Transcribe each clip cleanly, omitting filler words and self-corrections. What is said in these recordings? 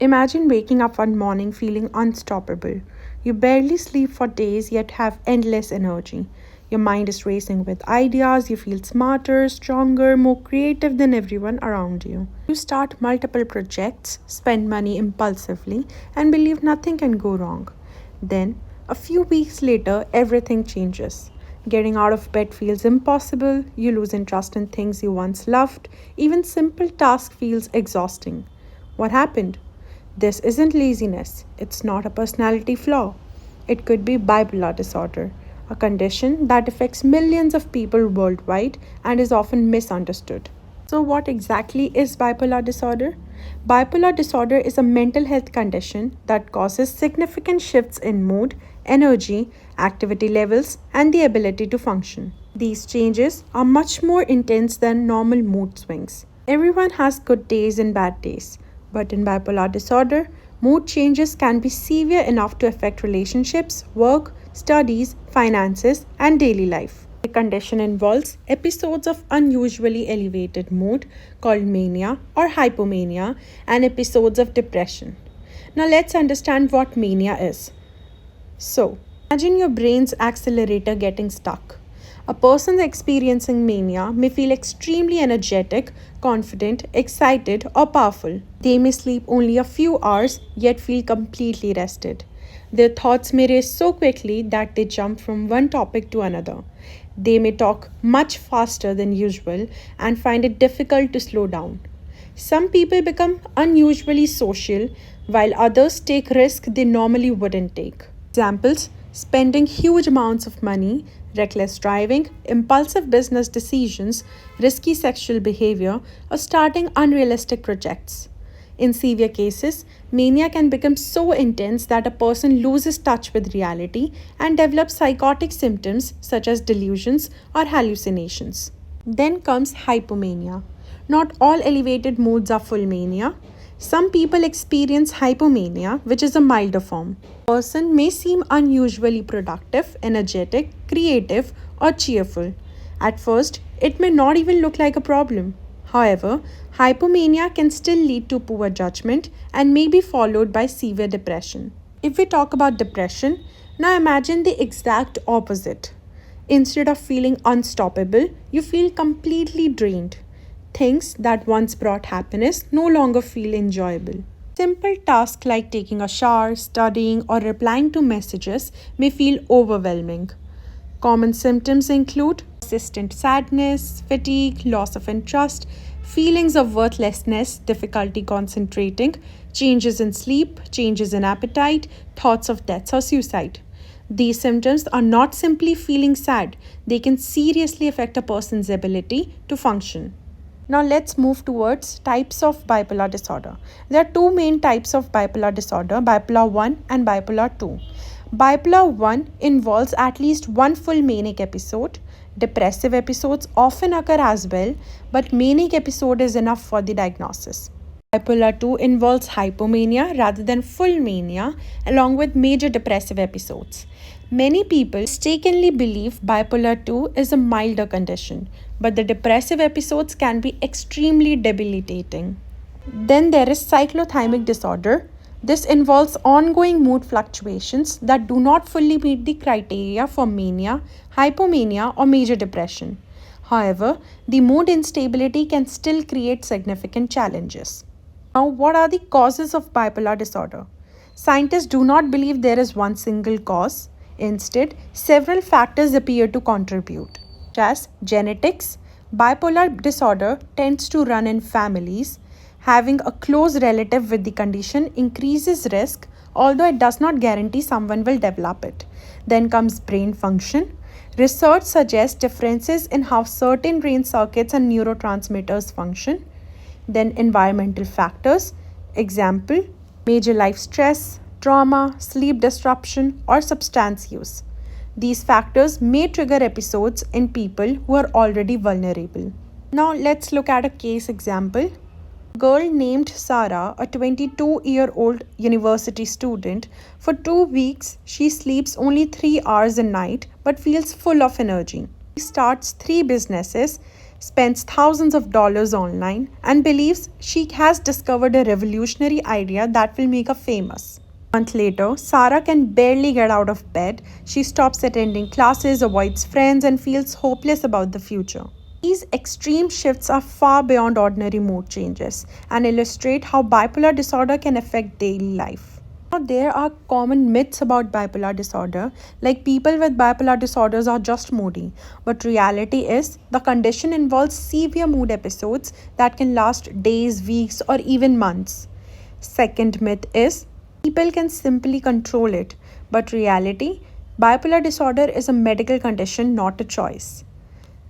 Imagine waking up one morning feeling unstoppable. You barely sleep for days yet have endless energy. Your mind is racing with ideas, you feel smarter, stronger, more creative than everyone around you. You start multiple projects, spend money impulsively, and believe nothing can go wrong. Then, a few weeks later, everything changes. Getting out of bed feels impossible, you lose interest in things you once loved, even simple tasks feels exhausting. What happened? This isn't laziness, it's not a personality flaw. It could be bipolar disorder, a condition that affects millions of people worldwide and is often misunderstood. So, what exactly is bipolar disorder? Bipolar disorder is a mental health condition that causes significant shifts in mood, energy, activity levels, and the ability to function. These changes are much more intense than normal mood swings. Everyone has good days and bad days, but in bipolar disorder, mood changes can be severe enough to affect relationships, work, studies, finances, and daily life. The condition involves episodes of unusually elevated mood called mania or hypomania and episodes of depression. Now let's understand what mania is. So, imagine your brain's accelerator getting stuck. A person experiencing mania may feel extremely energetic, confident, excited, or powerful. They may sleep only a few hours yet feel completely rested. Their thoughts may race so quickly that they jump from one topic to another. They may talk much faster than usual and find it difficult to slow down. Some people become unusually social, while others take risks they normally wouldn't take. Examples: spending huge amounts of money, reckless driving, impulsive business decisions, risky sexual behavior, or starting unrealistic projects. In severe cases, mania can become so intense that a person loses touch with reality and develops psychotic symptoms such as delusions or hallucinations. Then comes hypomania. Not all elevated moods are full mania. Some people experience hypomania, which is a milder form. A person may seem unusually productive, energetic, creative, or cheerful. At first, it may not even look like a problem. However, hypomania can still lead to poor judgment and may be followed by severe depression. If we talk about depression, now imagine the exact opposite. Instead of feeling unstoppable, you feel completely drained. Things that once brought happiness no longer feel enjoyable. Simple tasks like taking a shower, studying, or replying to messages may feel overwhelming. Common symptoms include persistent sadness, fatigue, loss of interest, feelings of worthlessness, difficulty concentrating, changes in sleep, changes in appetite, thoughts of death or suicide. These symptoms are not simply feeling sad, they can seriously affect a person's ability to function. Now let's move towards types of bipolar disorder. There are two main types of bipolar disorder, bipolar I and bipolar II. Bipolar I involves at least one full manic episode. Depressive episodes often occur as well, but manic episode is enough for the diagnosis. Bipolar II involves hypomania rather than full mania, along with major depressive episodes. Many people mistakenly believe bipolar II is a milder condition, but the depressive episodes can be extremely debilitating. Then there is cyclothymic disorder. This involves ongoing mood fluctuations that do not fully meet the criteria for mania, hypomania, or major depression. However, the mood instability can still create significant challenges. Now, what are the causes of bipolar disorder? Scientists do not believe there is one single cause. Instead, several factors appear to contribute, such as genetics. Bipolar disorder tends to run in families. Having a close relative with the condition increases risk, although it does not guarantee someone will develop it. Then comes brain function. Research suggests differences in how certain brain circuits and neurotransmitters function. Then environmental factors, example, major life stress, trauma, sleep disruption, or substance use. These factors may trigger episodes in people who are already vulnerable. Now let's look at a case example. A girl named Sarah, a 22-year-old university student, for 2 weeks she sleeps only 3 hours a night but feels full of energy. She starts 3 businesses, spends thousands of dollars online, and believes she has discovered a revolutionary idea that will make her famous. A month later, Sarah can barely get out of bed. She stops attending classes, avoids friends, and feels hopeless about the future. These extreme shifts are far beyond ordinary mood changes and illustrate how bipolar disorder can affect daily life. Now, there are common myths about bipolar disorder, like people with bipolar disorders are just moody. But reality is, the condition involves severe mood episodes that can last days, weeks, or even months. Second myth is, people can simply control it. But reality, bipolar disorder is a medical condition, not a choice.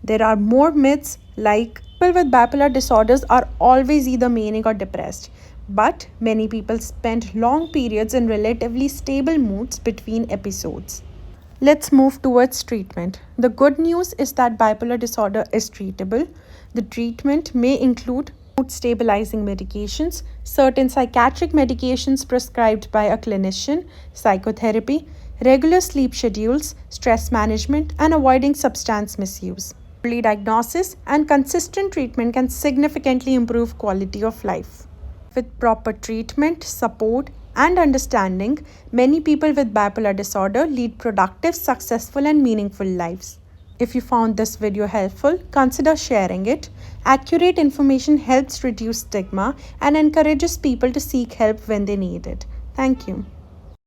There are more myths like people with bipolar disorders are always either manic or depressed, but many people spend long periods in relatively stable moods between episodes. Let's move towards treatment. The good news is that bipolar disorder is treatable. The treatment may include mood stabilizing medications, certain psychiatric medications prescribed by a clinician, psychotherapy, regular sleep schedules, stress management, and avoiding substance misuse. Early diagnosis and consistent treatment can significantly improve quality of life. With proper treatment, support, and understanding, many people with bipolar disorder lead productive, successful, and meaningful lives. If you found this video helpful, consider sharing it. Accurate information helps reduce stigma and encourages people to seek help when they need it. Thank you.